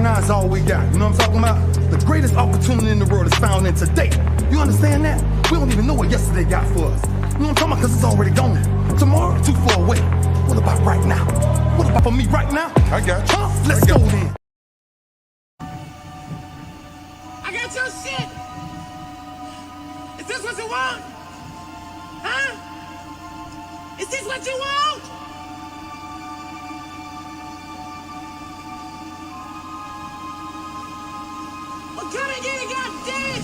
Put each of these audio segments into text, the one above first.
now is all we got. You know what I'm talking about? The greatest opportunity in the world is found in today. You understand that? We don't even know what yesterday got for us. You know what I'm talking about? Because it's already gone. Tomorrow, too far away. What about right now? What about for me right now? I got you. Huh? Let's go then. I got your shit. Is this what you want? Huh? Is this what you want? Well, come and get it, goddamn.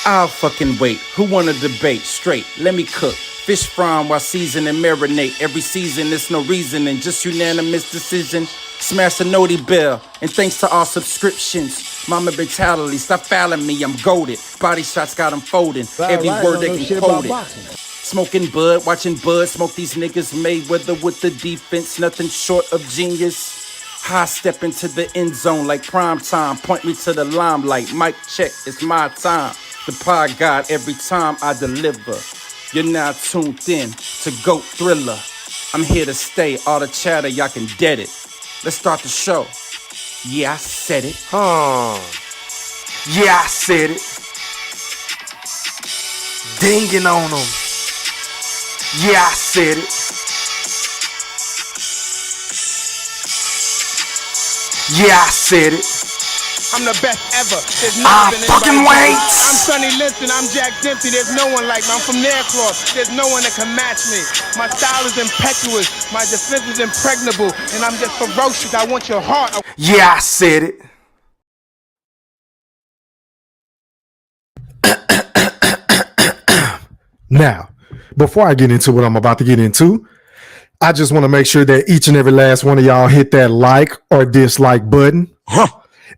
I'll fucking wait. Who wanna debate? Straight, let me cook. Fish frying while season and marinate. Every season, there's no reasoning, just unanimous decision. Smash the noti bell, and thanks to all subscriptions. Mama mentality, stop fouling me, I'm goated. Body shots got them folding, every word they can quote it. Smoking bud, watching bud, smoke these niggas Mayweather with the defense, nothing short of genius. High step into the end zone like prime time, point me to the limelight, mic check, it's my time. The pod god every time I deliver. You're now tuned in to GOAT Thriller. I'm here to stay, all the chatter, y'all can dead it. Let's start the show. Yeah, I said it. Yeah, I said it. Dinging on them. Yeah, I said it. Yeah, I said it. I'm the best ever. There's never been fucking anybody. wait. I'm Sonny Liston. I'm Jack Dempsey. There's no one like me. I'm from Nairclaw. There's no one that can match me. My style is impetuous. My defense is impregnable. And I'm just ferocious. I want your heart. Yeah, I said it. Now, before I get into what I'm about to get into, I just want to make sure that each and every last one of y'all hit that like or dislike button.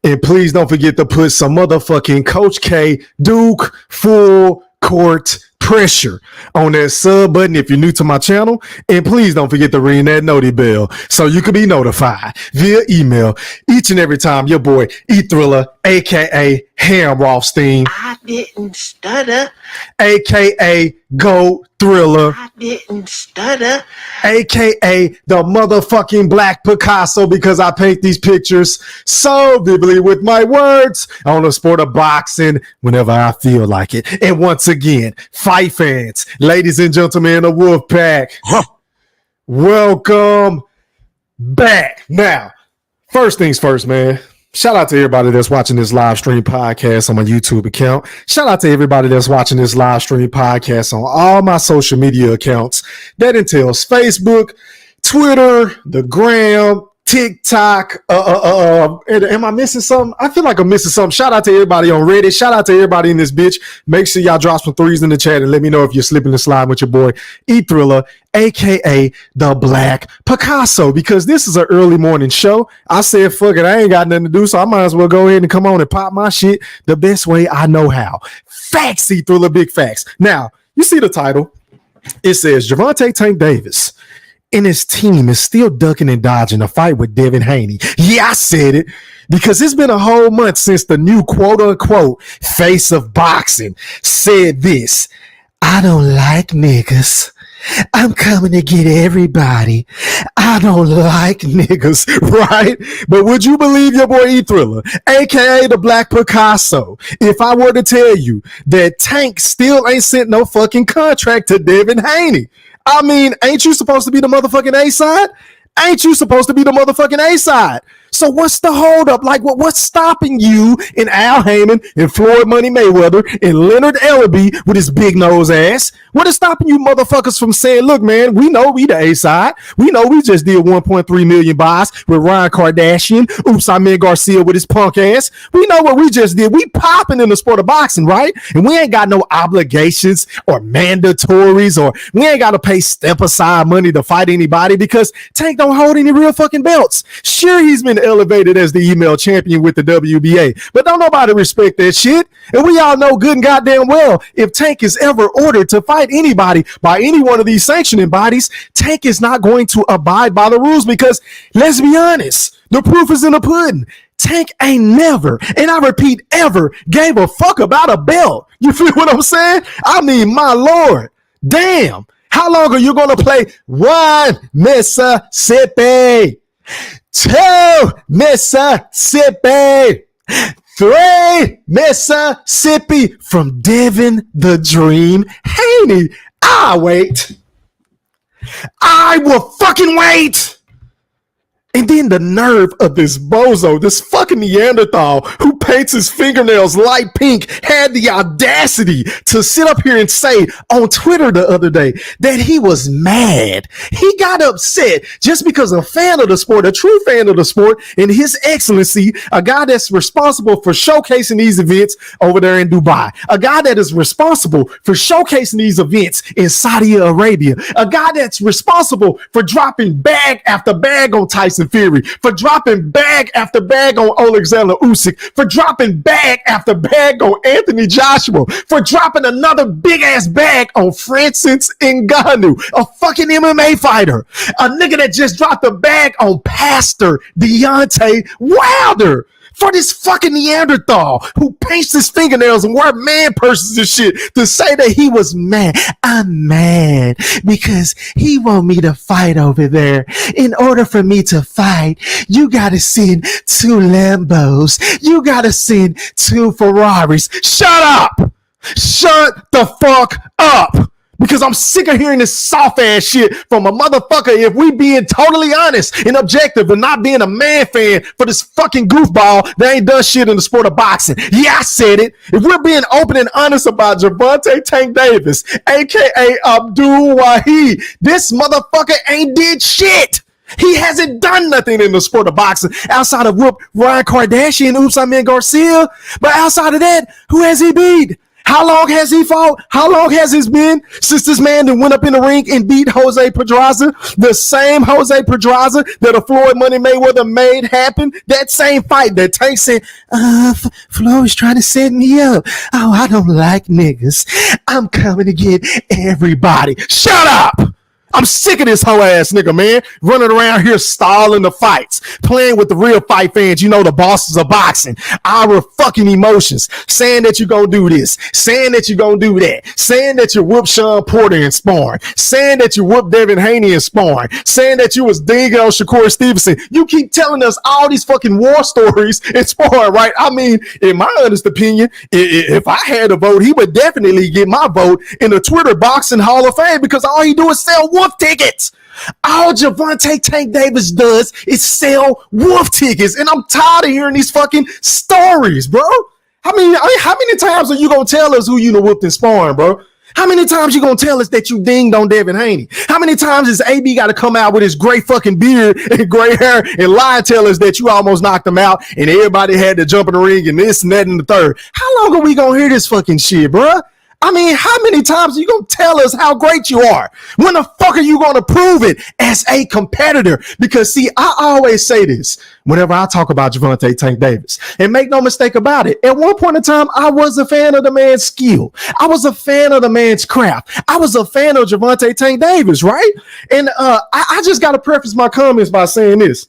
And please don't forget to put some motherfucking Coach K Duke full court pressure on that sub button if you're new to my channel. And please don't forget to ring that noti bell so you can be notified via email each and every time your boy E-Thriller, aka Ham Rothstein, I didn't stutter. aka GOAT Thriller, I didn't stutter. aka the motherfucking Black Picasso, because I paint these pictures so vividly with my words on the sport of boxing whenever I feel like it. And once again, fight fans, ladies and gentlemen, the Wolfpack, welcome back. Now, first things first, man. Shout out to everybody that's watching this live stream podcast on my YouTube account. Shout out to everybody that's watching this live stream podcast on all my social media accounts. That entails Facebook, Twitter, the Gram, TikTok. Am I missing something? I feel like I'm missing something. Shout out to everybody on Reddit. Shout out to everybody in this bitch. Make sure y'all drop some threes in the chat and let me know if you're slipping and sliding with your boy E-Thriller, aka the Black Picasso, because this is an early morning show. I said, fuck it, I ain't got nothing to do, so I might as well go ahead and come on and pop my shit the best way I know how. Facts, E-Thriller, big facts. Now, you see the title. It says Gervonta Tank Davis and his team is still ducking and dodging a fight with Devin Haney. Yeah, I said it, because it's been a whole month since the new quote-unquote face of boxing said this: I don't like niggas. I'm coming to get everybody. I don't like niggas, right? But would you believe your boy E-Thriller, aka the Black Picasso, if I were to tell you that Tank still ain't sent no fucking contract to Devin Haney? I mean, ain't you supposed to be the motherfucking A-side? Ain't you supposed to be the motherfucking A-side? So what's the holdup? Like, what's stopping you and Al Heyman and Floyd Money Mayweather and Leonard Ellerby with his big nose ass? What is stopping you motherfuckers from saying, look, man, we know we the A-side. We know we just did 1.3 million buys with Ryan Kardashian. Oops, I meant Garcia with his punk ass. We know what we just did. We popping in the sport of boxing, right? And we ain't got no obligations or mandatories, or we ain't got to pay step aside money to fight anybody because Tank don't hold any real fucking belts. Sure, he's been elevated as the email champion with the WBA, but don't nobody respect that shit. And we all know good and goddamn well, if Tank is ever ordered to fight anybody by any one of these sanctioning bodies, Tank is not going to abide by the rules, because let's be honest, the proof is in the pudding. Tank ain't never, and I repeat, ever gave a fuck about a belt. You feel what I'm saying? I mean, my Lord, damn. How long are you going to play one Mississippi? 2 Mississippi, 3 Mississippi from Devin the Dream Haney. I wait. I will fucking wait. And then the nerve of this bozo, this fucking Neanderthal who paints his fingernails light pink, had the audacity to sit up here and say on Twitter the other day that he was mad. He got upset just because a fan of the sport, a true fan of the sport, and His Excellency, a guy that's responsible for showcasing these events over there in Dubai, a guy that is responsible for showcasing these events in Saudi Arabia, a guy that's responsible for dropping bag after bag on Tyson Fury, for dropping bag after bag on Alexander Usyk, for dropping bag after bag on Anthony Joshua, for dropping another big ass bag on Francis Ngannou, a fucking MMA fighter, a nigga that just dropped a bag on Pastor Deontay Wilder. For this fucking Neanderthal who paints his fingernails and wear man purses and shit to say that he was mad. I'm mad because he want me to fight over there. In order for me to fight, you gotta send 2 Lambos. You gotta send 2 Ferraris. Shut up! Shut the fuck up! Because I'm sick of hearing this soft ass shit from a motherfucker. If we being totally honest and objective and not being a man fan for this fucking goofball that ain't done shit in the sport of boxing. Yeah, I said it. If we're being open and honest about Gervonta Tank Davis, aka Abdul Wahid, this motherfucker ain't did shit. He hasn't done nothing in the sport of boxing outside of whoop Ryan Kardashian, oops, I mean Garcia. But outside of that, who has he beat? How long has he fought? How long has it been since this man that went up in the ring and beat Jose Pedraza? The same Jose Pedraza that a Floyd Money Mayweather made happen. That same fight that Tank said, Floyd's trying to set me up. Oh, I don't like niggas. I'm coming to get everybody. Shut up! I'm sick of this hoe ass nigga, man, running around here stalling the fights, playing with the real fight fans, you know, the bosses of boxing, our fucking emotions, saying that you're gonna do this, saying that you're gonna do that, saying that you whooped Sean Porter in sparring, saying that you whooped Devin Haney in sparring, saying that you was dinging on Shakur Stevenson. You keep telling us all these fucking war stories in sparring, right? I mean, in my honest opinion, if I had a vote, he would definitely get my vote in the Twitter Boxing Hall of Fame because all he do is sell wolf tickets. All Gervonta Tank Davis does is sell wolf tickets, and I'm tired of hearing these fucking stories, bro. How many times are you gonna tell us who you done whooped in sparring, bro? How many times you gonna tell us that you dinged on Devin Haney? How many times is AB got to come out with his gray fucking beard and gray hair and lie and tell us that you almost knocked him out and everybody had to jump in the ring and this and that and the third? How long are we gonna hear this fucking shit, bro? I mean, how many times are you going to tell us how great you are? When the fuck are you going to prove it as a competitor? Because, see, I always say this whenever I talk about Gervonta Tank Davis. And make no mistake about it, at one point in time, I was a fan of the man's skill. I was a fan of the man's craft. I was a fan of Gervonta Tank Davis, right? And I just got to preface my comments by saying this.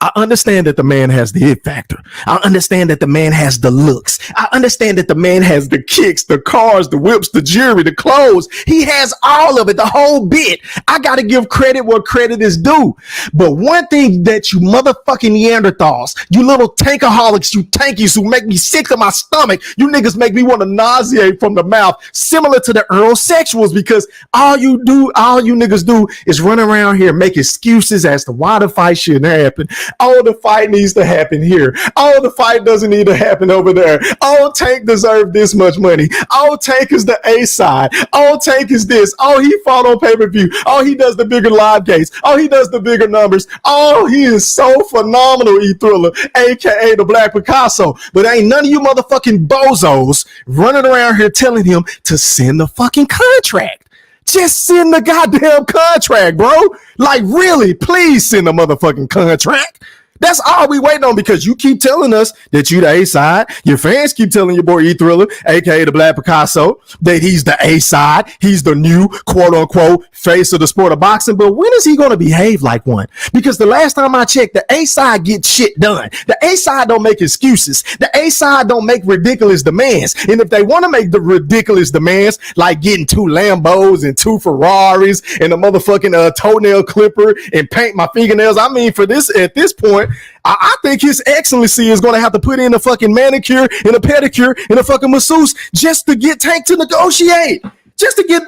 I understand that the man has the it factor. I understand that the man has the looks. I understand that the man has the kicks, the cars, the whips, the jewelry, the clothes. He has all of it, the whole bit. I got to give credit where credit is due. But one thing that you motherfucking Neanderthals, you little tankaholics, you tankies who make me sick to my stomach, you niggas make me want to nauseate from the mouth, similar to the Earl-sexuals, because all you niggas do is run around here, make excuses as to why the fight shouldn't happen. Oh, the fight needs to happen here. Oh, the fight doesn't need to happen over there. Oh, Tank deserved this much money. Oh, Tank is the A side. Oh, Tank is this. Oh, he fought on pay-per-view. Oh, he does the bigger live gates. Oh, he does the bigger numbers. Oh, he is so phenomenal, E-Thriller, aka the Black Picasso. But ain't none of you motherfucking bozos running around here telling him to send the fucking contract. Just send the goddamn contract, bro. Like, really, please send the motherfucking contract. That's all we waiting on, because you keep telling us that you the A side. Your fans keep telling your boy E Thriller, aka the Black Picasso, that he's the A side. He's the new quote unquote face of the sport of boxing. But when is he going to behave like one? Because the last time I checked, the A side gets shit done. The A side don't make excuses. The A side don't make ridiculous demands. And if they want to make the ridiculous demands, like getting 2 Lambos and 2 Ferraris and a motherfucking toenail clipper and paint my fingernails, I mean, for this, at this point, I think His Excellency is going to have to put in a fucking manicure and a pedicure and a fucking masseuse just to get Tank to negotiate. Just to get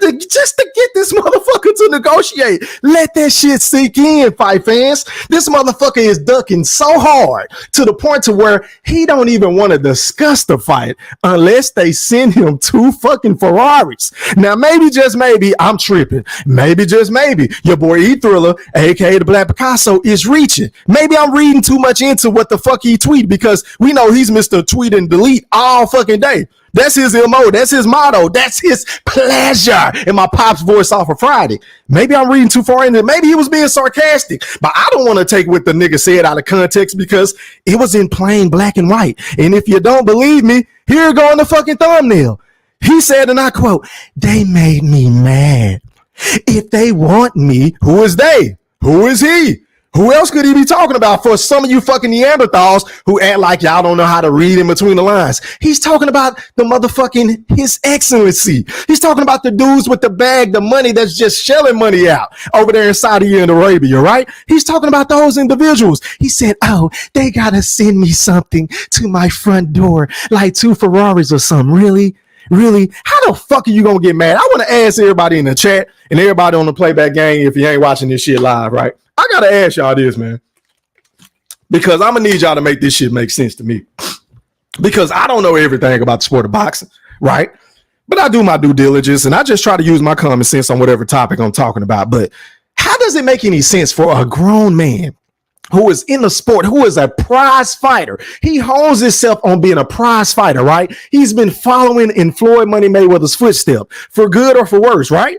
this motherfucker to negotiate. Let that shit sink in, fight fans. This motherfucker is ducking so hard to the point to where he don't even want to discuss the fight unless they send him 2 fucking Ferraris. Now, maybe, just maybe, I'm tripping. Maybe, just maybe, your boy E Thriller, aka the Black Picasso, is reaching. Maybe I'm reading too much into what the fuck he tweet, because we know he's Mr. Tweet and Delete all fucking day. That's his MO. That's his motto. That's his pleasure. In my pop's voice off of Friday. Maybe I'm reading too far into it. Maybe he was being sarcastic, but I don't want to take what the nigga said out of context, because it was in plain black and white. And if you don't believe me, here go in the fucking thumbnail. He said, and I quote, "They made me mad. If they want me," who is they? Who is he? Who else could he be talking about for some of you fucking Neanderthals who act like y'all don't know how to read in between the lines? He's talking about the motherfucking His Excellency. He's talking about the dudes with the bag, the money that's just shelling money out over there in Saudi and Arabia, right? He's talking about those individuals. He said, "Oh, they gotta send me something to my front door, like 2 Ferraris or something." Really? Really? How the fuck are you gonna get mad? I want to ask everybody in the chat and everybody on the playback gang, if you ain't watching this shit live, right? I gotta ask y'all this, man, because I'm gonna need y'all to make this shit make sense to me, because I don't know everything about the sport of boxing, right? But I do my due diligence and I just try to use my common sense on whatever topic I'm talking about. But how does it make any sense for a grown man who is in the sport, who is a prize fighter? He hones himself on being a prize fighter, right? He's been following in Floyd Money Mayweather's footsteps, for good or for worse, right?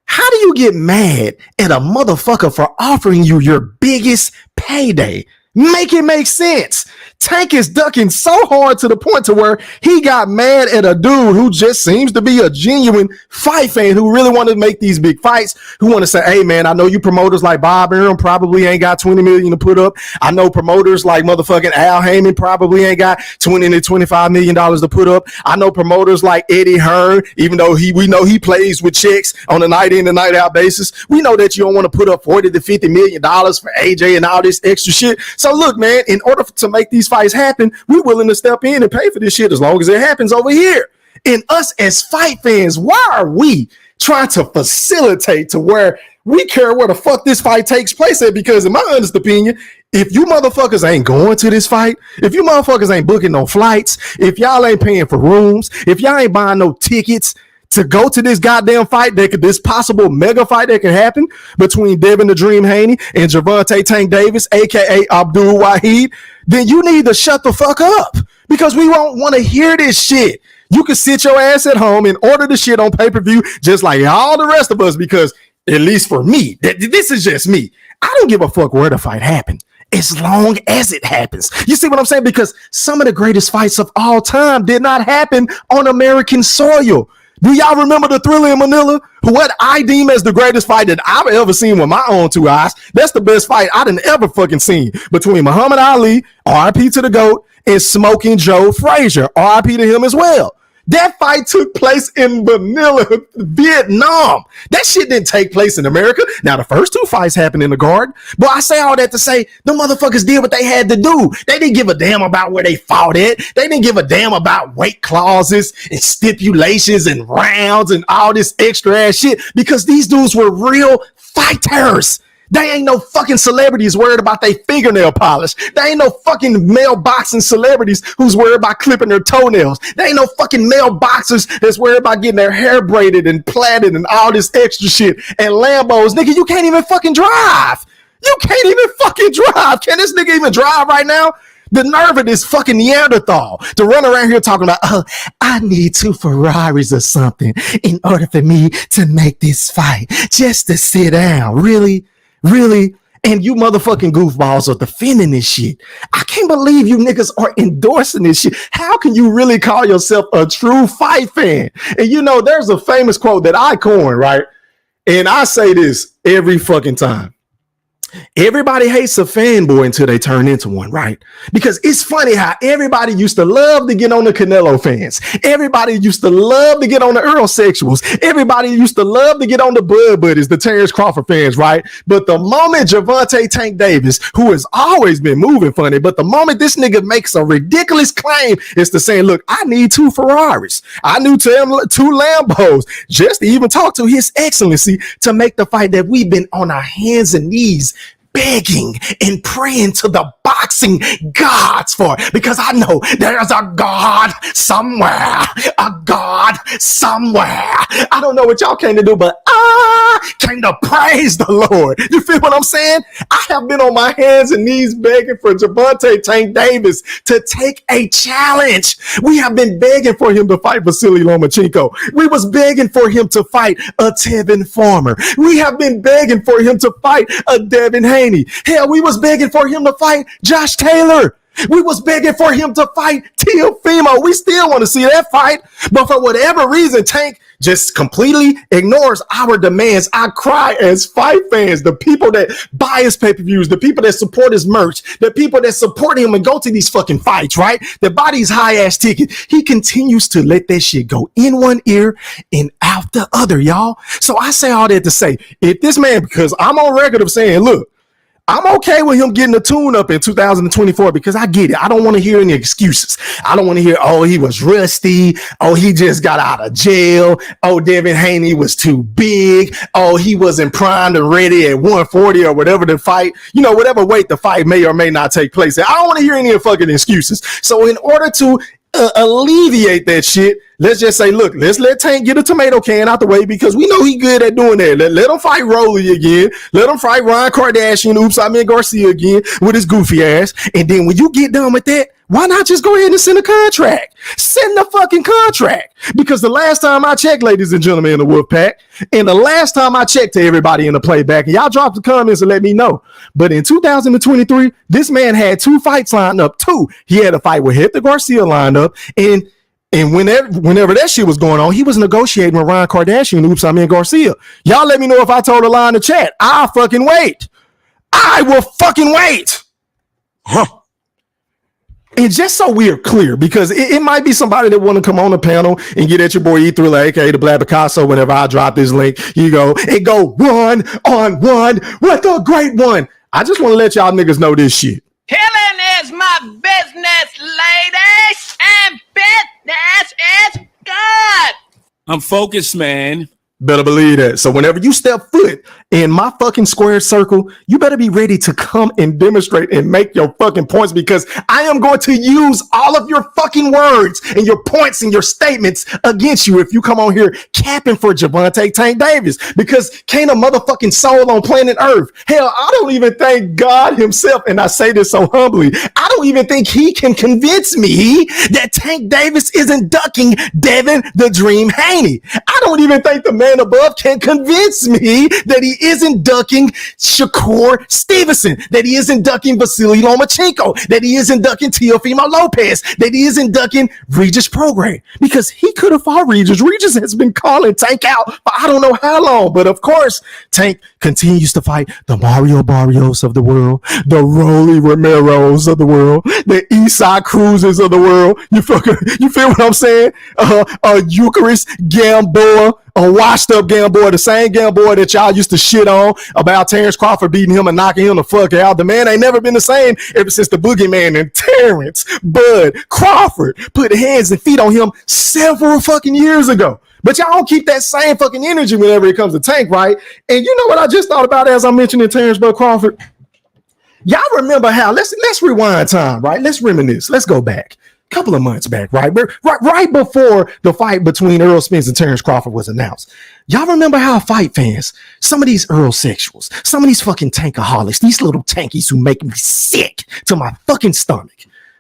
How do you get mad at a motherfucker for offering you your biggest payday? Make it make sense. Tank is ducking so hard to the point to where he got mad at a dude who just seems to be a genuine fight fan, who really want to make these big fights, who want to say, "Hey man, I know you promoters like Bob Arum probably ain't got 20 million to put up. I know promoters like motherfucking Al Heyman probably ain't got 20 to 25 million dollars to put up. I know promoters like Eddie Hearn, even though we know he plays with checks on a night in and night out basis. We know that you don't want to put up 40 to 50 million dollars for AJ and all this extra shit. So look, man, in order to make these fights happen, we're willing to step in and pay for this shit as long as it happens over here." And us as fight fans, why are we trying to facilitate to where we care where the fuck this fight takes place at? Because in my honest opinion, if you motherfuckers ain't going to this fight, if you motherfuckers ain't booking no flights, if y'all ain't paying for rooms, if y'all ain't buying no tickets to go to this goddamn fight, this possible mega fight that can happen between Devin the Dream Haney and Gervonta Tank Davis, aka Abdul Wahid, then you need to shut the fuck up, because we won't want to hear this shit. You can sit your ass at home and order the shit on pay-per-view just like all the rest of us, because at least for me, this is just me. I don't give a fuck where the fight happened, as long as it happens. You see what I'm saying? Because some of the greatest fights of all time did not happen on American soil. Do y'all remember the Thriller in Manila? What I deem as the greatest fight that I've ever seen with my own 2 eyes. That's the best fight I done ever fucking seen, between Muhammad Ali, RIP to the GOAT, and Smoking Joe Frazier, RIP to him as well. That fight took place in Manila, Vietnam. That shit didn't take place in America. Now, the first 2 fights happened in the Garden, but I say all that to say the motherfuckers did what they had to do. They didn't give a damn about where they fought at. They didn't give a damn about weight clauses and stipulations and rounds and all this extra ass shit, because these dudes were real fighters. They ain't no fucking celebrities worried about their fingernail polish. They ain't no fucking male boxing celebrities who's worried about clipping their toenails. They ain't no fucking male boxers that's worried about getting their hair braided and plaited and all this extra shit. And Lambos, nigga, you can't even fucking drive. You can't even fucking drive. Can this nigga even drive right now? The nerve of this fucking Neanderthal to run around here talking about, "Oh, I need 2 Ferraris or something in order for me to make this fight, just to sit down." Really? Really? and you motherfucking goofballs are defending this shit. I can't believe you niggas are endorsing this shit. How can you really call yourself a true fight fan? And you know, there's a famous quote that I coined, right? And I say this every fucking time. Everybody hates a fanboy until they turn into one, right? Because it's funny how everybody used to love to get on the Canelo fans. Everybody used to love to get on the Earl-sexuals. Everybody used to love to get on the Bud Buddies, the Terrence Crawford fans, right? But the moment Gervonta Tank Davis, who has always been moving funny, but the moment this nigga makes a ridiculous claim is to saying, look, I need 2 Ferraris. I need 2 Lambos just to even talk to His Excellency to make the fight that we've been on our hands and knees begging and praying to the boxing gods for, because I know there's a God somewhere, a God somewhere. I don't know what y'all came to do, but I came to praise the Lord. You feel what I'm saying? I have been on my hands and knees begging for Gervonta Tank Davis to take a challenge. We have been begging for him to fight Vasily Lomachenko. We was begging for him to fight a Tevin Farmer. We have been begging for him to fight a Devin Haney. Hell, we was begging for him to fight Josh Taylor. We was begging for him to fight Teofimo. We still want to see that fight, but for whatever reason, Tank just completely ignores our demands. I cry as fight fans, the people that buy his pay-per-views, the people that support his merch, the people that support him and go to these fucking fights, right? That buy these high-ass tickets. He continues to let that shit go in one ear and out the other, y'all. So I say all that to say, if this man, because I'm on record of saying, look, I'm okay with him getting a tune-up in 2024 because I get it. I don't want to hear any excuses. I don't want to hear, oh, he was rusty. Oh, he just got out of jail. Oh, Devin Haney was too big. Oh, he wasn't primed and ready at 140 or whatever the fight, you know, whatever weight the fight may or may not take place. I don't want to hear any fucking excuses. So in order to alleviate that shit, let's just say, look, let's let Tank get a tomato can out the way because we know he good at doing that. Let him fight Rolly again. Let him fight Ryan Kardashian, Garcia again with his goofy ass. And then when you get done with that, why not just go ahead and send a contract? Send the fucking contract. Because the last time I checked, ladies and gentlemen in the Wolf Pack, and the last time I checked to everybody in the playback, and y'all drop the comments and let me know. But in 2023, this man had 2 fights lined up. 2. He had a fight with Hector Garcia lined up, and whenever that shit was going on, he was negotiating with Ryan Kardashian, Garcia. Y'all let me know if I told a lie in the chat. I'll fucking wait. I will fucking wait. Huh. And just so we're clear, because it might be somebody that want to come on the panel and get at your boy E3, aka the Black Picasso, whenever I drop this link, you go and go 1-on-1 with the great one. I just want to let y'all niggas know this shit. Killing is my business, ladies, and business is good. I'm focused, man. Better believe that. So whenever you step foot in my fucking square circle, you better be ready to come and demonstrate and make your fucking points, because I am going to use all of your fucking words and your points and your statements against you if you come on here capping for Gervonta Tank Davis, because can't a motherfucking soul on planet Earth. Hell, I don't even think God himself, and I say this so humbly, I don't even think he can convince me that Tank Davis isn't ducking Devin the Dream Haney. I don't even think the man above can convince me that he isn't ducking Shakur Stevenson, that he isn't ducking Vasily Lomachenko, that he isn't ducking Teofimo Lopez, that he isn't ducking Regis Prograis, because he could have fought Regis. Regis has been calling Tank out for I don't know how long, but of course, Tank continues to fight the Mario Barrios of the world, the Rolly Romeros of the world, the Eastside Cruisers of the world. You feel what I'm saying? Eucharist Gamboa, a washed up Gamboa, the same Gamboa that y'all used to shit on about Terrence Crawford beating him and knocking him the fuck out. The man ain't never been the same ever since the Boogeyman and Terrence Bud Crawford put hands and feet on him several fucking years ago. But y'all don't keep that same fucking energy whenever it comes to Tank, right? And you know what I just thought about as I mentioned Terrence Bud Crawford? Y'all remember how, let's rewind time, right? Let's reminisce. Let's go back. Couple of months back, right before the fight between Errol Spence and Terrence Crawford was announced. Y'all remember how fight fans, some of these Earl sexuals, some of these fucking tankaholics, these little tankies who make me sick to my fucking stomach.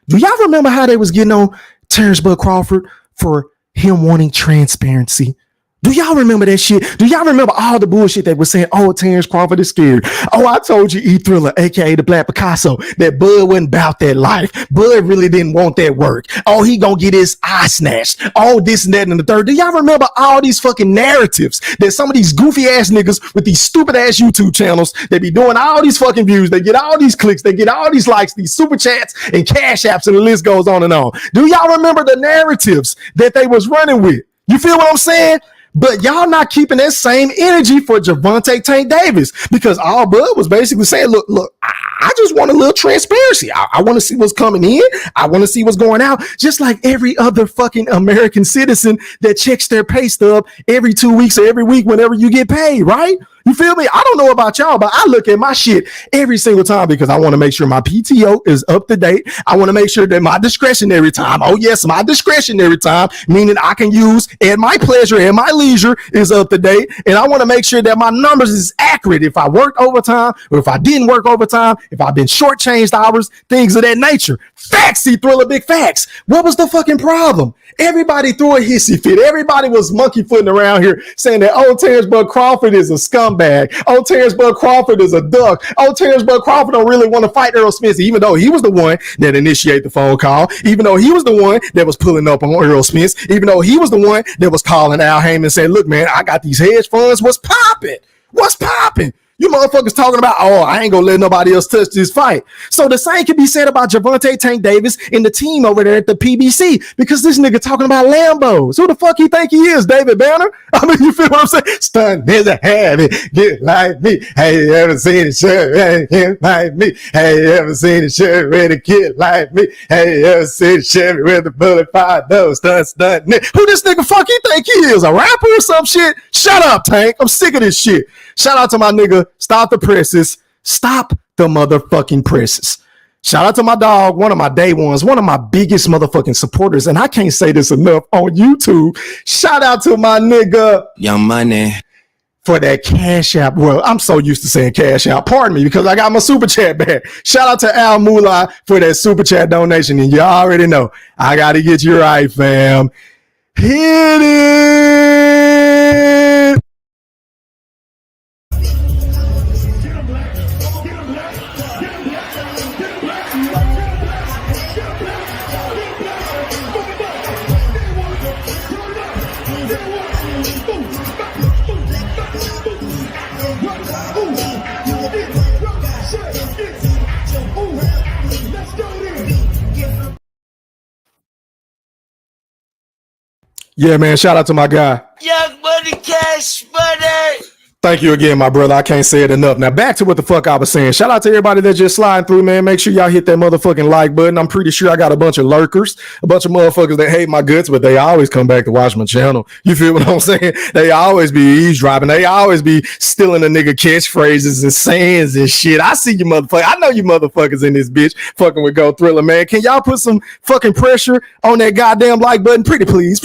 Do y'all remember how they was getting on Terrence Bud Crawford for him wanting transparency Do y'all remember that shit? Do y'all remember all the bullshit they were saying? Oh, Terrence Crawford is scared. Oh, I told you, E Thriller, aka the Black Picasso, that Bud wasn't about that life. Bud really didn't want that work. Oh, he gonna get his eye snatched. Oh, this and that and the third. Do y'all remember all these fucking narratives that some of these goofy ass niggas with these stupid ass YouTube channels, they be doing all these fucking views, they get all these clicks, they get all these likes, these super chats and cash apps, and the list goes on and on. Do y'all remember the narratives that they was running with? You feel what I'm saying? But y'all not keeping that same energy for Gervonta Tank Davis, because all Bud was basically saying, look, I just want a little transparency. I want to see what's coming in. I want to see what's going out. Just like every other fucking American citizen that checks their pay stub every 2 weeks or every week whenever you get paid, right? You feel me? I don't know about y'all, but I look at my shit every single time because I want to make sure my PTO is up to date. I want to make sure that my discretionary time, oh yes, my discretionary time, meaning I can use at my pleasure and my leisure, is up to date. And I want to make sure that my numbers is accurate. If I worked overtime or if I didn't work overtime, if I've been shortchanged hours, things of that nature. Facts, see, Thriller, big facts. What was the fucking problem? Everybody threw a hissy fit. Everybody was monkey footing around here saying that, oh, Terrence Bud Crawford is a scumbag. Oh, Terrence Bud Crawford is a duck. Oh, Terrence Bud Crawford don't really want to fight Earl Spence, even though he was the one that initiated the phone call, even though he was the one that was pulling up on Earl Spence, even though he was the one that was calling Al Heyman saying, look, man, I got these hedge funds. What's popping? What's popping? You motherfuckers talking about, oh, I ain't gonna let nobody else touch this fight. So the same can be said about Gervonta Tank Davis and the team over there at the PBC, because this nigga talking about Lambos. Who the fuck he think he is, David Banner? I mean, you feel what I'm saying? Stunt is a habit, get like me. Have you ever seen a shirt get like me? Have you ever seen a shirt with a kid like me? Have you ever seen a Chevy with a bullet fired door? Stunt. Who this nigga fuck he think he is? A rapper or some shit? Shut up, Tank. I'm sick of this shit. Shout out to my nigga, Stop the Presses. Stop the motherfucking presses. Shout out to my dog, one of my day ones, one of my biggest motherfucking supporters. And I can't say this enough on YouTube. Shout out to my nigga Young Money for that cash app. Well, I'm so used to saying cash app. Pardon me, because I got my super chat back. Shout out to Al Moolah for that super chat donation. And you already know, I got to get you right, fam. Hit it. Yeah, man. Shout out to my guy. Young Money, Cash Money. Thank you again, my brother. I can't say it enough. Now back to what the fuck I was saying. Shout out to everybody that's just sliding through, man. Make sure y'all hit that motherfucking like button. I'm pretty sure I got a bunch of lurkers, a bunch of motherfuckers that hate my guts, but they always come back to watch my channel. You feel what I'm saying? They always be eavesdropping. They always be stealing the nigga catchphrases and sayings and shit. I see you motherfuckers. I know you motherfuckers in this bitch fucking with Go Thriller, man. Can y'all put some fucking pressure on that goddamn like button? Pretty please.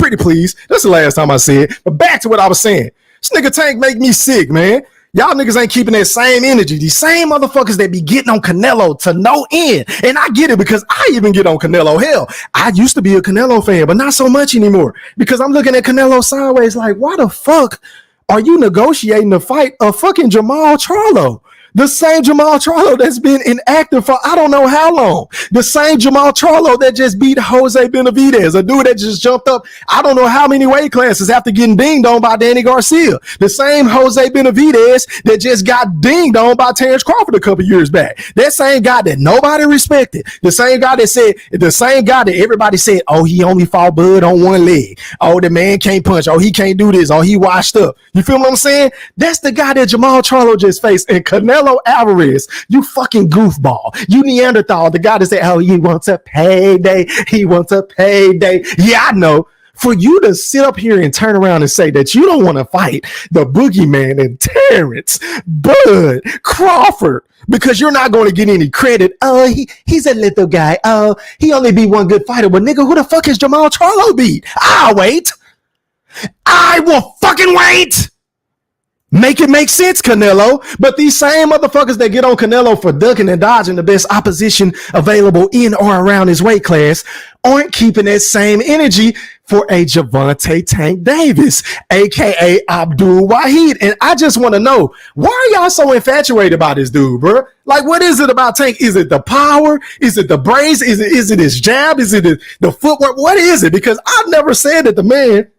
That's the last time I said it. But back to what I was saying. This nigga Tank make me sick, man. Y'all niggas ain't keeping that same energy. These same motherfuckers that be getting on Canelo to no end. And I get it, because I even get on Canelo. Hell, I used to be a Canelo fan, but not so much anymore, because I'm looking at Canelo sideways like, why the fuck are you negotiating to fight a fucking Jamal Charlo? The same Jamal Charlo that's been inactive for I don't know how long. The same Jamal Charlo that just beat Jose Benavidez, a dude that just jumped up I don't know how many weight classes after getting dinged on by Danny Garcia. The same Jose Benavidez that just got dinged on by Terrence Crawford a couple years back. That same guy that nobody respected. The same guy that everybody said, oh, he only fought Bud on one leg. Oh, the man can't punch. Oh, he can't do this. Oh, he washed up. You feel what I'm saying? That's the guy that Jamal Charlo just faced. And Canelo Alvarez, you fucking goofball. You Neanderthal, the guy that said, oh, he wants a payday. He wants a payday. Yeah, I know. For you to sit up here and turn around and say that you don't want to fight the boogeyman and Terrence, Bud, Crawford, because you're not going to get any credit. Oh, he's a little guy. Oh, he only beat one good fighter. But nigga, who the fuck is Jamal Charlo beat? I'll wait. I will fucking wait. Make it make sense, Canelo. But these same motherfuckers that get on Canelo for ducking and dodging the best opposition available in or around his weight class aren't keeping that same energy for a Gervonta Tank Davis, aka Abdul Wahid. And I just want to know, why are y'all so infatuated about this dude, bro? Like, what is it about Tank? Is it the power? Is it the brains? Is it his jab? Is it the footwork? What is it? Because I've never said that the man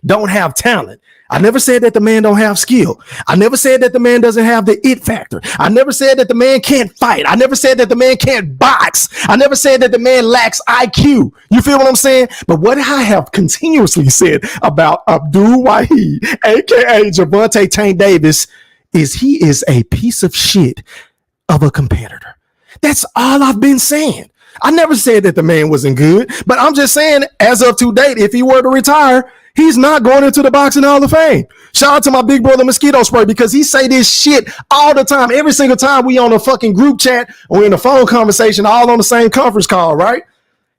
don't have talent. I never said that the man don't have skill. I never said that the man doesn't have the it factor. I never said that the man can't fight. I never said that the man can't box. I never said that the man lacks IQ. You feel what I'm saying? But what I have continuously said about Abdul Wahid, aka Gervonta Tank Davis, is he is a piece of shit of a competitor. That's all I've been saying. I never said that the man wasn't good, but I'm just saying, as of to date, if he were to retire, he's not going into the Boxing Hall of Fame. Shout out to my big brother Mosquito Spray, because he say this shit all the time. Every single time we on a fucking group chat or in a phone conversation, all on the same conference call, right?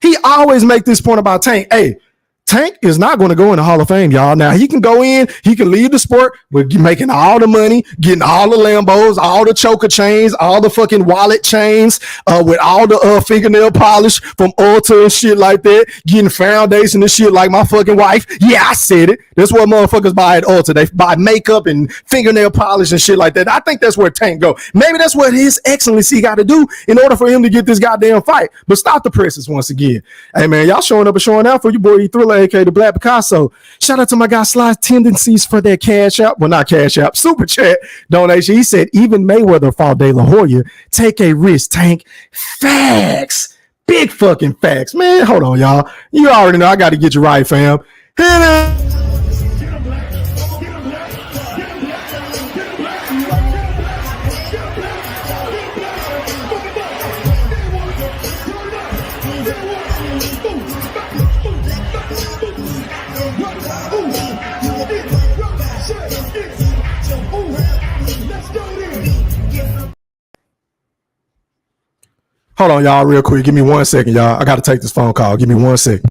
He always make this point about Tank. Hey, Tank is not going to go in the Hall of Fame, y'all. Now, he can go in, he can leave the sport with making all the money, getting all the Lambos, all the choker chains, all the fucking wallet chains, with all the fingernail polish from Ulta and shit like that, getting foundation and shit like my fucking wife. Yeah, I said it. That's what motherfuckers buy at Ulta. They buy makeup and fingernail polish and shit like that. I think that's where Tank go. Maybe that's what His Excellency got to do in order for him to get this goddamn fight. But stop the presses once again. Hey, man, y'all showing up and showing out for your boy E-Thriller, aka the Black Picasso. Shout out to my guy Sly Tendencies for their cash out. Well, not cash out, super chat donation. He said, even Mayweather fought De La Hoya. Take a risk, Tank. Facts. Big fucking facts. Man, hold on, y'all. You already know I got to get you right, fam. Hit it. Hold on, y'all, real quick. Give me 1 second, y'all. I got to take this phone call. Give me 1 second.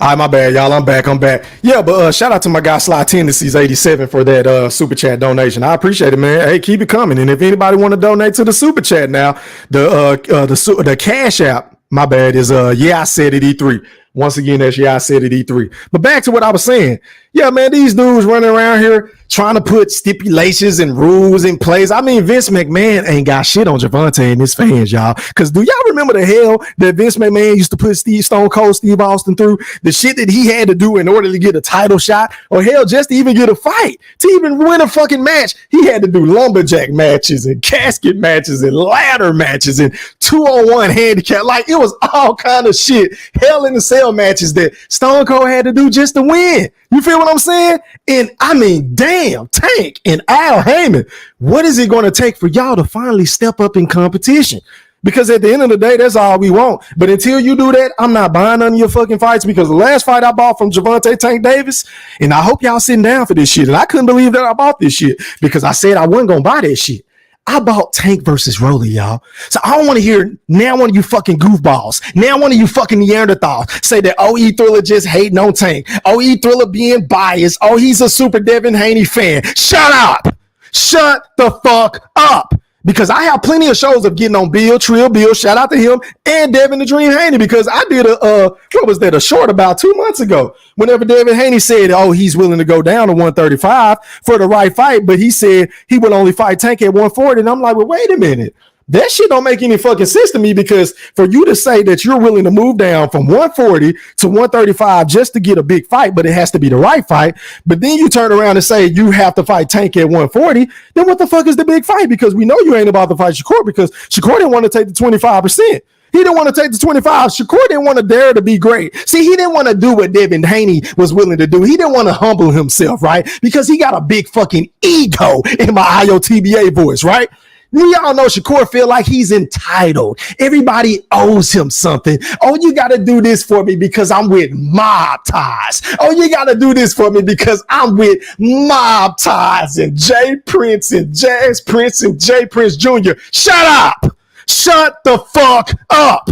All right, my bad, y'all. I'm back. Yeah, but shout out to my guy Sly Tendencies 87 for that super chat donation. I appreciate it, man. Hey, keep it coming. And if anybody want to donate to the super chat now, the cash app, my bad, is yeah, I said it E3. Once again, that's yeah, I said it E3. But back to what I was saying. Yeah, man, these dudes running around here trying to put stipulations and rules in place. I mean, Vince McMahon ain't got shit on Gervonta and his fans, y'all. Because do y'all remember the hell that Vince McMahon used to put Stone Cold Steve Austin through? The shit that he had to do in order to get a title shot, or hell, just to even get a fight, to even win a fucking match. He had to do lumberjack matches and casket matches and ladder matches and 2-on-1 handicap. Like, it was all kind of shit. Hell in the Cell matches that Stone Cold had to do just to win. You feel what I'm saying? And I mean, damn, Tank and Al Heyman, what is it going to take for y'all to finally step up in competition? Because at the end of the day, that's all we want. But until you do that, I'm not buying none of your fucking fights, because the last fight I bought from Gervonta Tank Davis, and I hope y'all sitting down for this shit, and I couldn't believe that I bought this shit, because I said I wasn't going to buy that shit. I bought Tank versus Rolly, y'all. So I don't want to hear now one of you fucking goofballs, now one of you fucking Neanderthals say that, oh, E-Thriller just hating on Tank. Oh, E-Thriller being biased. Oh, he's a super Devin Haney fan. Shut up. Shut the fuck up. Because I have plenty of shows of getting on Trill Bill, shout out to him, and Devin the Dream Haney, because I did a short about 2 months ago, whenever Devin Haney said, oh, he's willing to go down to 135 for the right fight, but he said he would only fight Tank at 140, and I'm like, well, wait a minute. That shit don't make any fucking sense to me, because for you to say that you're willing to move down from 140 to 135 just to get a big fight, but it has to be the right fight, but then you turn around and say you have to fight Tank at 140, then what the fuck is the big fight? Because we know you ain't about to fight Shakur, because Shakur didn't want to take the 25%. He didn't want to take the 25. Shakur didn't want to dare to be great. See, he didn't want to do what Devin Haney was willing to do. He didn't want to humble himself, right? Because he got a big fucking ego, in my IOTBA voice, right? We all know Shakur feel like he's entitled. Everybody owes him something. Oh, you got to do this for me because I'm with Mob Ties. Oh, you got to do this for me because I'm with Mob Ties and Jay Prince and Jazz Prince and Jay Prince Jr. Shut up. Shut the fuck up.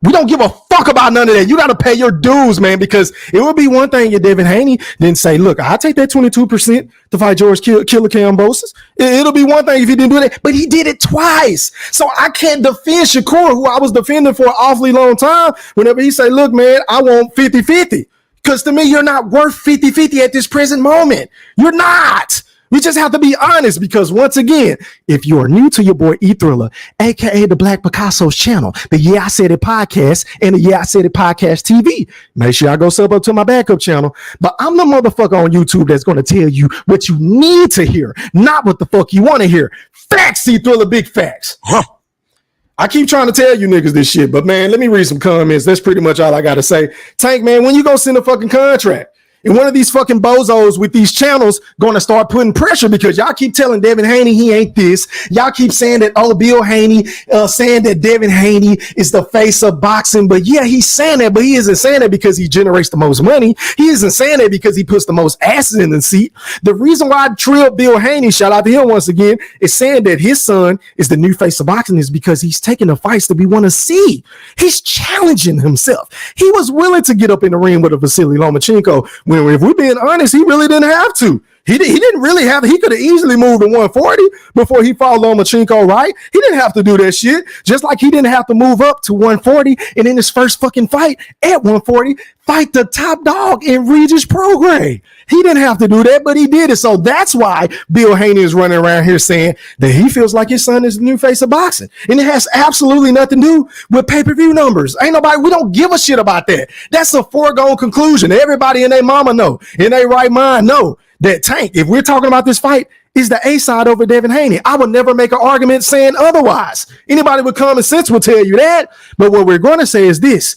We don't give a fuck about none of that. You got to pay your dues, man, because it would be one thing if Devin Haney didn't say, look, I'll take that 22% to fight George Killer Kambosos. It'll be one thing if he didn't do that, but he did it twice. So I can't defend Shakur, who I was defending for an awfully long time, whenever he say, look, man, I want 50-50. Because to me, you're not worth 50-50 at this present moment. You're not. We just have to be honest, because once again, if you are new to your boy E Thriller, aka the Black Picasso's channel, the Yeah I Said It podcast and the Yeah I Said It podcast TV, make sure y'all go sub up to my backup channel. But I'm the motherfucker on YouTube that's going to tell you what you need to hear, not what the fuck you want to hear. Facts, E Thriller, big facts. I keep trying to tell you niggas this shit, but man, let me read some comments. That's pretty much all I got to say. Tank, man, when you gonna send a fucking contract? And one of these fucking bozos with these channels going to start putting pressure, because y'all keep telling Devin Haney he ain't this. Y'all keep saying that, oh, Bill Haney saying that Devin Haney is the face of boxing. But yeah, he's saying that, but he isn't saying that because he generates the most money. He isn't saying that because he puts the most asses in the seat. The reason why I trilled Bill Haney, shout out to him once again, is saying that his son is the new face of boxing is because he's taking the fights that we want to see. He's challenging himself. He was willing to get up in the ring with a Vasily Lomachenko. When, if we're being honest, he really didn't have to. He didn't really have. He could have easily moved to 140 before he fought Lomachenko, right? He didn't have to do that shit. Just like he didn't have to move up to 140 and in his first fucking fight at 140, fight the top dog in Regis Prograis. He didn't have to do that, but he did it. So that's why Bill Haney is running around here saying that he feels like his son is the new face of boxing. And it has absolutely nothing to do with pay-per-view numbers. Ain't nobody, we don't give a shit about that. That's a foregone conclusion. Everybody in their mama know, in their right mind know that Tank, if we're talking about this fight, is the A side over Devin Haney. I would never make an argument saying otherwise. Anybody with common sense will tell you that. But what we're going to say is this: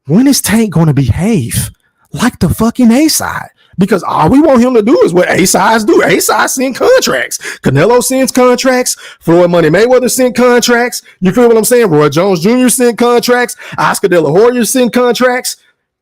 when is Tank going to behave like the fucking A side? Because all we want him to do is what A sides do. A sides send contracts. Canelo sends contracts. Floyd Money Mayweather sent contracts. You feel what I'm saying? Roy Jones Jr. sent contracts. Oscar De La Hoya sent contracts.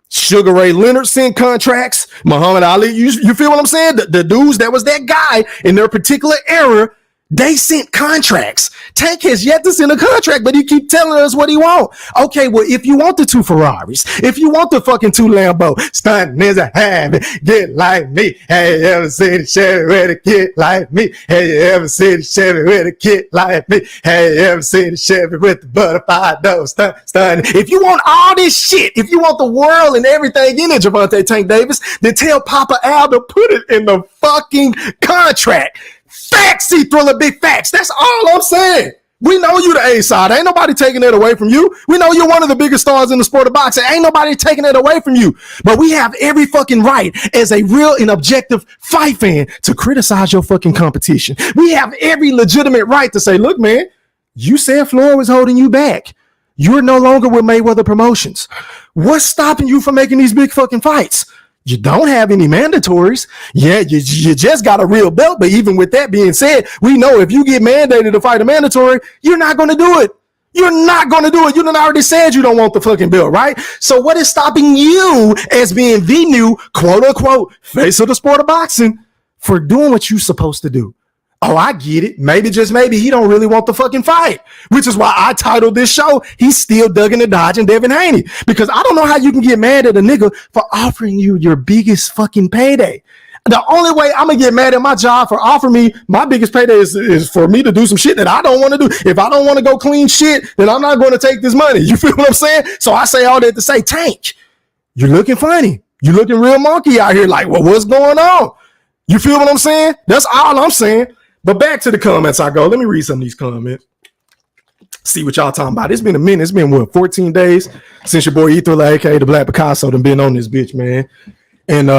Sugar Ray Leonard sent contracts. Muhammad Ali, you feel what I'm saying? The dudes that was that guy in their particular era, they sent contracts. Tank has yet to send a contract, but he keep telling us what he want. Okay, well, if you want the 2 Ferraris, if you want the fucking 2 Lambo, stunt is a habit, get like me. Have you ever seen a Chevy with a kid like me? Have you ever seen a Chevy with a kid like me? Have you ever seen a Chevy with the butterfly door stunt? If you want all this shit, if you want the world and everything in it, Gervonta Tank Davis, then tell Papa Al to put it in the fucking contract. Facts, E Thriller, big facts. That's all I'm saying. We know you the A side. Ain't nobody taking that away from you. We know you're one of the biggest stars in the sport of boxing. Ain't nobody taking that away from you. But we have every fucking right as a real and objective fight fan to criticize your fucking competition. We have every legitimate right to say, look, man, you said Floyd was holding you back. You're no longer with Mayweather Promotions. What's stopping you from making these big fucking fights? You don't have any mandatories. Yeah, you just got a real belt. But even with that being said, we know if you get mandated to fight a mandatory, you're not going to do it. You're not going to do it. You done already said you don't want the fucking belt, right? So what is stopping you as being the new quote unquote face of the sport of boxing for doing what you're supposed to do? Oh, I get it. Maybe, just maybe, he don't really want the fucking fight, which is why I titled this show, He's Still Dugging and Dodging Devin Haney. Because I don't know how you can get mad at a nigga for offering you your biggest fucking payday. The only way I'm going to get mad at my job for offering me my biggest payday is for me to do some shit that I don't want to do. If I don't want to go clean shit, then I'm not going to take this money. You feel what I'm saying? So I say all that to say, Tank, you're looking funny. You're looking real monkey out here like, well, what's going on? You feel what I'm saying? That's all I'm saying. But back to the comments I go. Let me read some of these comments. See what y'all talking about. It's been a minute. It's been, what, 14 days since your boy E Thriller, aka the Black Picasso, done been on this bitch, man. And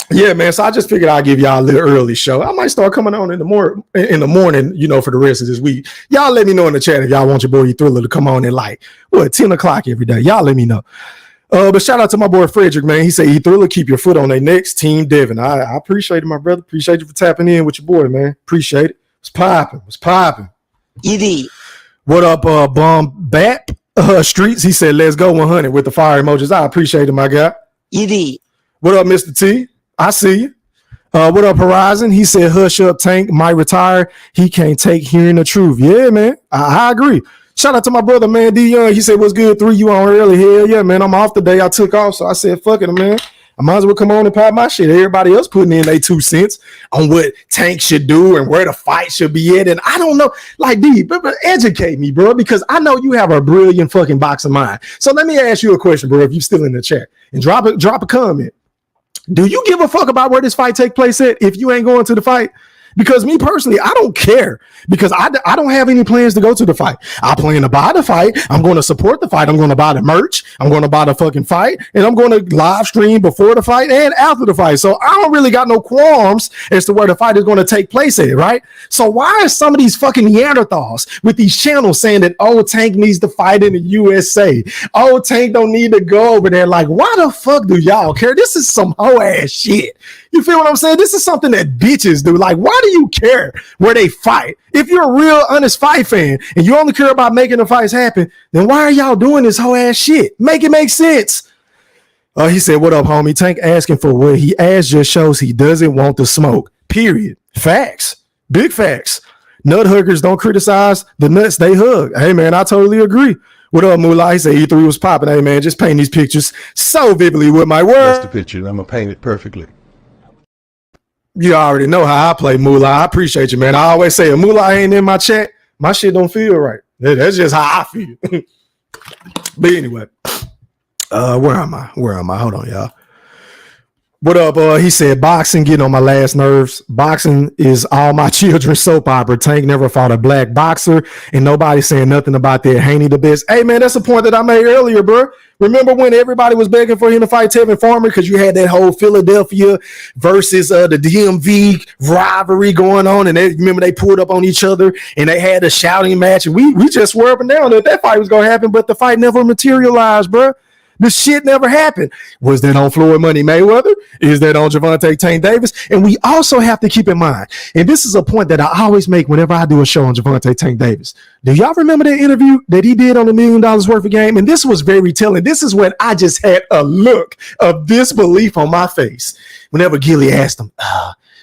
yeah, man. So I just figured I'd give y'all a little early show. I might start coming on in the morning, you know, for the rest of this week. Y'all let me know in the chat if y'all want your boy E Thriller to come on at like, what, 10 o'clock every day. Y'all let me know. But shout out to my boy Frederick, man. He said, E Thriller, keep your foot on their next team, Devin. I appreciate it, my brother. Appreciate you for tapping in with your boy, man. Appreciate it. It's popping. It's popping. Idiot. What up, Bomb Bat Streets? He said, let's go 100 with the fire emojis. I appreciate it, my guy. Idiot. What up, Mr. T? I see you. What up, Horizon? He said, hush up, Tank. Might retire. He can't take hearing the truth. Yeah, man. I agree. Shout out to my brother, man, D Young. He said, what's good? 3 you on early. Hell yeah, man. I'm off the day I took off. So I said, fuck it, man. I might as well come on and pop my shit. Everybody else putting in their 2 cents on what Tank should do and where the fight should be at. And I don't know, like, D, but educate me, bro, because I know you have a brilliant fucking boxing mind. So let me ask you a question, bro, if you're still in the chat, and drop a comment. Do you give a fuck about where this fight take place at if you ain't going to the fight? Because me personally, I don't care because I don't have any plans to go to the fight. I plan to buy the fight. I'm going to support the fight. I'm going to buy the merch. I'm going to buy the fucking fight. And I'm going to live stream before the fight and after the fight. So I don't really got no qualms as to where the fight is going to take place at, right? So why are some of these fucking Neanderthals with these channels saying that, oh, Tank needs to fight in the USA? Oh, Tank don't need to go over there. Like, why the fuck do y'all care? This is some hoe ass shit. You feel what I'm saying? This is something that bitches do. Like, why do you care where they fight? If you're a real honest fight fan and you only care about making the fights happen, then why are y'all doing this whole ass shit? Make it make sense. He said, what up, homie? Tank asking for what he asked just shows he doesn't want the smoke. Period. Facts. Big facts. Nut huggers don't criticize the nuts they hug. Hey, man, I totally agree. What up, Moolah? He said E3 was popping. Hey, man, just paint these pictures so vividly with my words. That's the picture. I'm going to paint it perfectly. You already know how I play, Moolah. I appreciate you, man. I always say, if Moolah ain't in my chat, my shit don't feel right. That's just how I feel. But anyway, where am I? Hold on, y'all. What up? He said, boxing getting on my last nerves. Boxing is all my children's soap opera. Tank never fought a black boxer, and nobody saying nothing about that. Haney the best. Hey, man, that's a point that I made earlier, bro. Remember when everybody was begging for him to fight Tevin Farmer because you had that whole Philadelphia versus the DMV rivalry going on, and remember they pulled up on each other and they had a shouting match, and we just swore up and down that fight was gonna happen, but the fight never materialized, bro. The shit never happened. Was that on Floyd Money Mayweather? Is that on Gervonta Tank Davis? And we also have to keep in mind, and this is a point that I always make whenever I do a show on Gervonta Tank Davis. Do y'all remember that interview that he did on $1 million worth of game? And this was very telling. This is when I just had a look of disbelief on my face whenever Gilly asked him,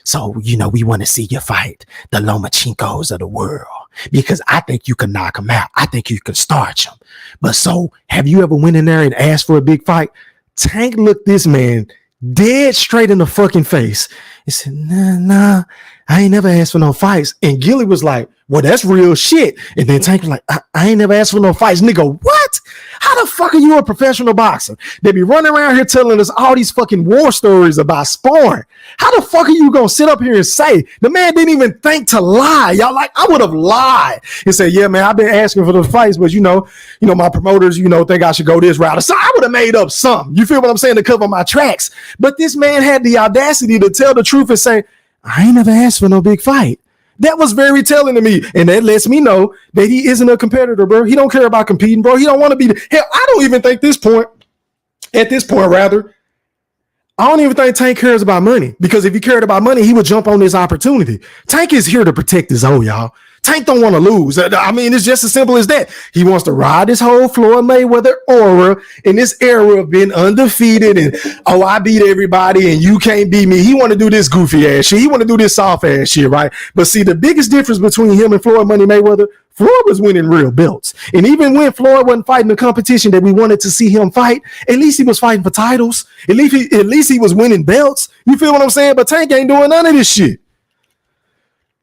so, we want to see you fight the Lomachinkos of the world because I think you can knock them out. I think you can starch them. But so have you ever went in there and asked for a big fight? Tank looked this man dead straight in the fucking face. He said, nah, I ain't never asked for no fights. And Gilly was like, well, that's real shit. And then Tank was like, I ain't never asked for no fights. Nigga, what? How the fuck are you a professional boxer? They be running around here telling us all these fucking war stories about sparring. How the fuck are you gonna sit up here and say the man didn't even think to lie? Y'all like, I would have lied and said, yeah, man, I've been asking for the fights, but my promoters, think I should go this route. So I would have made up something. You feel what I'm saying, to cover my tracks. But this man had the audacity to tell the truth and say, I ain't never asked for no big fight. That was very telling to me. And that lets me know that he isn't a competitor, bro. He don't care about competing, bro. He don't want to be. Hell, I don't even think at this point, I don't even think Tank cares about money, because if he cared about money, he would jump on this opportunity. Tank is here to protect his own, y'all. Tank don't want to lose. I mean, it's just as simple as that. He wants to ride this whole Floyd Mayweather aura in this era of being undefeated and, I beat everybody and you can't beat me. He want to do this goofy ass shit. He want to do this soft ass shit, right? But see, the biggest difference between him and Floyd Money Mayweather, Floyd was winning real belts. And even when Floyd wasn't fighting the competition that we wanted to see him fight, at least he was fighting for titles. At least he was winning belts. You feel what I'm saying? But Tank ain't doing none of this shit.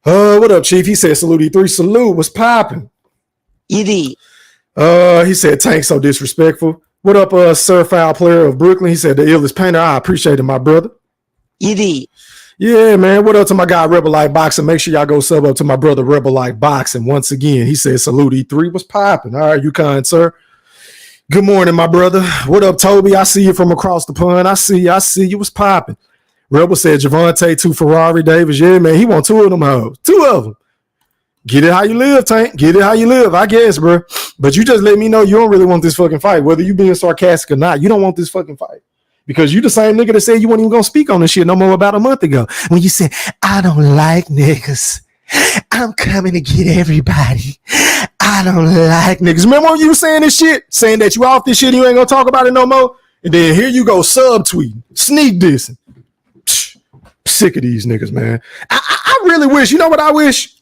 What up, Chief? He said, salute E3. Salute. What's popping? He said, Tank so disrespectful. What up, Sir Foul Player of Brooklyn? He said, the illest painter. I appreciate it, my brother. Yeah, man. What up to my guy, Rebel Light Boxing? Make sure y'all go sub up to my brother, Rebel Light Boxing. Once again, he said, salute E3. What's popping? All right, you kind, sir. Good morning, my brother. What up, Toby? I see you from across the pond. I see you. What's popping? Rebel said, Gervonta to Ferrari Davis. Yeah, man, he want 2 of them hoes. 2 of them. Get it how you live, Tank. Get it how you live, I guess, bro. But you just let me know you don't really want this fucking fight. Whether you being sarcastic or not, you don't want this fucking fight. Because you the same nigga that said you weren't even going to speak on this shit no more about a month ago. When you said, I don't like niggas. I'm coming to get everybody. I don't like niggas. Remember when you were saying this shit? Saying that you off this shit and you ain't going to talk about it no more? And then here you go subtweeting, sneak dissing. Sick of these niggas, man. I really wish, you know what I wish?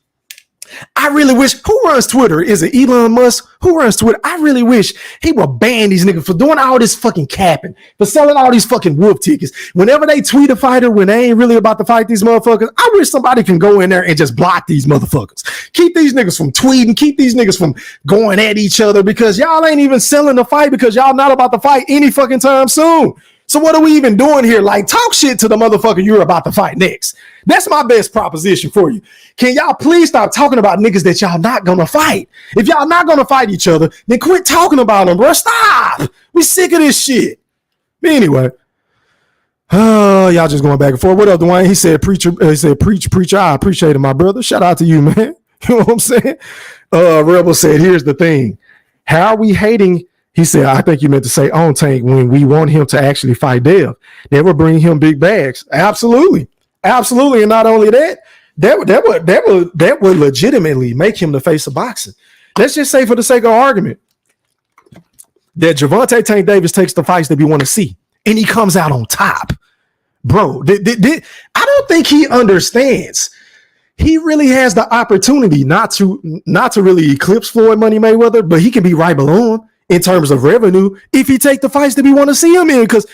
I really wish, who runs Twitter? Is it Elon Musk? Who runs Twitter? I really wish he would ban these niggas for doing all this fucking capping, for selling all these fucking wolf tickets. Whenever they tweet a fighter, when they ain't really about to fight these motherfuckers, I wish somebody can go in there and just block these motherfuckers. Keep these niggas from tweeting, keep these niggas from going at each other, because y'all ain't even selling the fight, because y'all not about to fight any fucking time soon. So what are we even doing here? Like, talk shit to the motherfucker you're about to fight next. That's my best proposition for you. Can y'all please stop talking about niggas that y'all not gonna fight? If y'all not gonna fight each other, then quit talking about them, bro. Stop. We sick of this shit. But anyway, y'all just going back and forth. What up, Dwayne? He said, preacher. He said, preacher. I appreciate it, my brother. Shout out to you, man. You know what I'm saying? Rebel said, here's the thing. How are we hating? He said, I think you meant to say on Tank when we want him to actually fight Dev. They will bring him big bags. Absolutely. Absolutely. And not only that, that would legitimately make him the face of boxing. Let's just say, for the sake of argument, that Gervonta Tank Davis takes the fights that we want to see, and he comes out on top. Bro, I don't think he understands. He really has the opportunity not to really eclipse Floyd Money Mayweather, but he can be right below him in terms of revenue if he take the fights that we want to see him in, because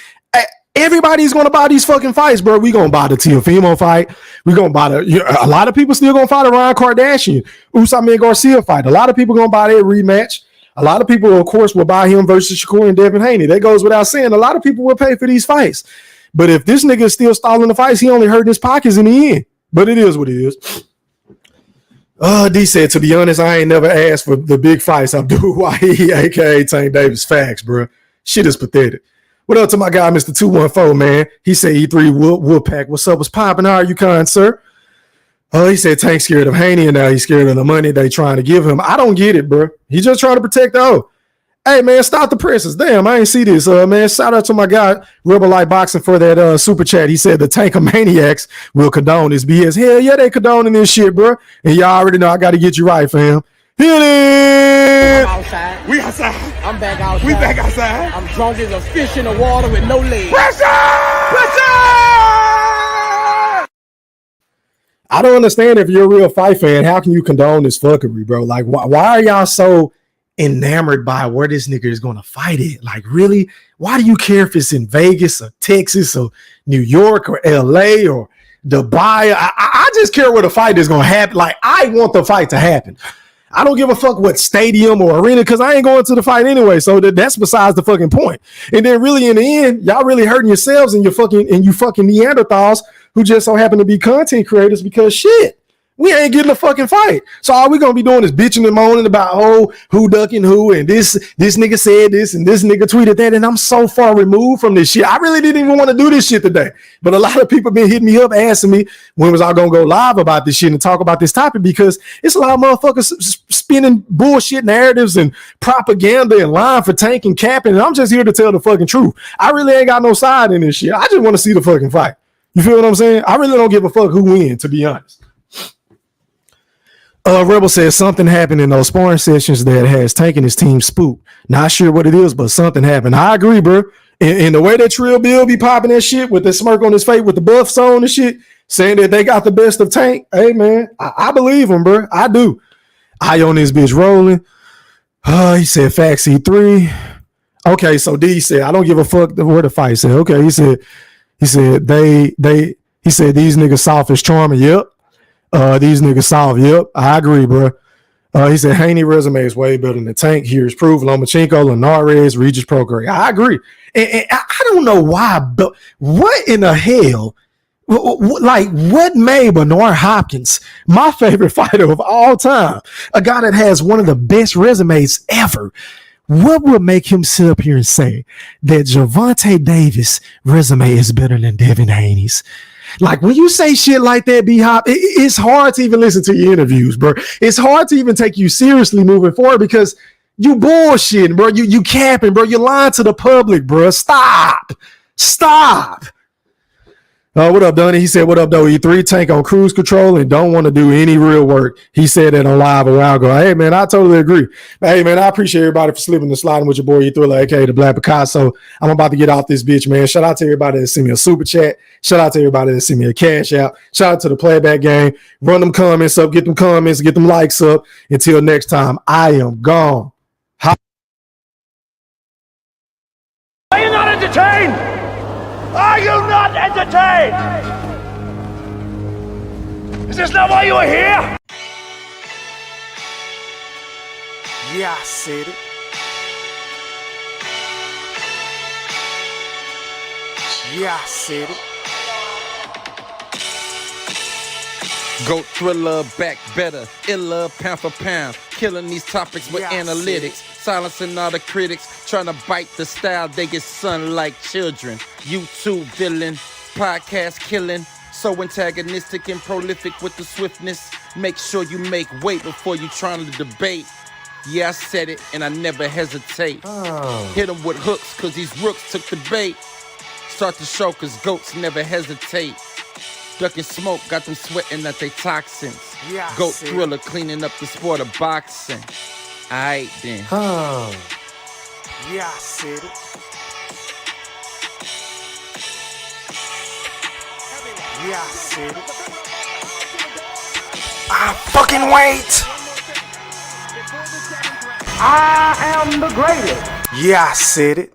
everybody's going to buy these fucking fights, bro. We going to buy the Teofimo fight. We going to buy a lot of people still going to fight a Ryan Kardashian, Usman Garcia fight. A lot of people going to buy that rematch. A lot of people, of course, will buy him versus Shakur and Devin Haney. That goes without saying. A lot of people will pay for these fights. But if this nigga is still stalling the fights, he only hurt his pockets in the end. But it is what it is. D said, to be honest, I ain't never asked for the big fights. Abdul Wahid, a.k.a. Tank Davis. Facts, bro. Shit is pathetic. What up to my guy, Mr. 214, man? He said E3 Wolfpack. What's up? What's popping? How are you, kind sir? He said Tank's scared of Haney, and now he's scared of the money they trying to give him. I don't get it, bro. He's just trying to protect the O. Hey, man, stop the presses. Damn, I ain't see this. Man, shout out to my guy, Rebel Light Boxing, for that super chat. He said the Tankomaniacs will condone this BS. Hell yeah, they condoning this shit, bro. And y'all already know I got to get you right, fam. Hit it! I'm outside. We outside. I'm back outside. We back outside. I'm drunk as a fish in the water with no legs. Pressure! I don't understand, if you're a real fight fan, how can you condone this fuckery, bro? Like, why are y'all so enamored by where this nigga is going to fight it? Like, really? Why do you care if it's in Vegas or Texas or New York or LA or Dubai? I just care where the fight is going to happen. Like, I want the fight to happen. I don't give a fuck what stadium or arena, because I ain't going to the fight anyway. So that's besides the fucking point. And then really in the end, y'all really hurting yourselves and you fucking Neanderthals who just so happen to be content creators, because shit, we ain't getting a fucking fight. So all we gonna be doing is bitching and moaning about who ducking who, and this nigga said this and this nigga tweeted that, and I'm so far removed from this shit. I really didn't even want to do this shit today. But a lot of people been hitting me up asking me when was I gonna go live about this shit and talk about this topic, because it's a lot of motherfuckers spinning bullshit narratives and propaganda and lying for Tank and capping, and I'm just here to tell the fucking truth. I really ain't got no side in this shit. I just want to see the fucking fight. You feel what I'm saying? I really don't give a fuck who wins, to be honest. Rebel says something happened in those sparring sessions that has taken his team spooked. Not sure what it is, but something happened. I agree, bro. And the way that Trill Bill be popping that shit with the smirk on his face with the buffs on and shit, saying that they got the best of Tank. Hey, man, I believe him, bro. I do. I on this bitch rolling. He said facts E3. Okay, so D said, I don't give a fuck where the fight said. Okay, he said these niggas soft as charming. Yep. These niggas soft. Yep. I agree, bro. He said Haney resume is way better than Tank. Here's proof. Lomachenko, Linares, Regis Procure. I agree. And I don't know why, but what in the hell? Like, what made Bernard Hopkins my favorite fighter of all time? A guy that has one of the best resumes ever. What would make him sit up here and say that Gervonta Davis' resume is better than Devin Haney's? Like, when you say shit like that, B-Hop, it's hard to even listen to your interviews, bro. It's hard to even take you seriously moving forward, because you bullshitting, bro. You capping, bro. You're lying to the public, bro. Stop. What up, Donnie? He said, what up, though? E3 Tank on cruise control and don't want to do any real work. He said that on live a while ago. Hey, man, I totally agree. Hey, man, I appreciate everybody for slipping and sliding with your boy E3, aka the Black Picasso. I'm about to get off this bitch, man. Shout out to everybody that sent me a super chat. Shout out to everybody that sent me a cash out. Shout out to the playback game. Run them comments up, get them comments, get them likes up. Until next time, I am gone. Are you not entertained? Are you not entertained? Is this not why you are here? Yeah, I said it. Yeah, I said it. Goat thriller, back better, iller, pound for pound. Killing these topics with analytics. Silencing all the critics, trying to bite the style they get sun like children. YouTube villain, podcast killing. So antagonistic and prolific with the swiftness. Make sure you make weight before you trying to debate. Yeah, I said it and I never hesitate. Hit them with hooks cause these rooks took the bait. Start the show cause goats never hesitate. Ducking smoke, got them sweating at they toxins. Yeah, Goat thriller, cleaning up the sport of boxing. Aight then. Yeah, I said it. Yeah, I said it. I fucking wait. I am the greatest. Yeah, I said it.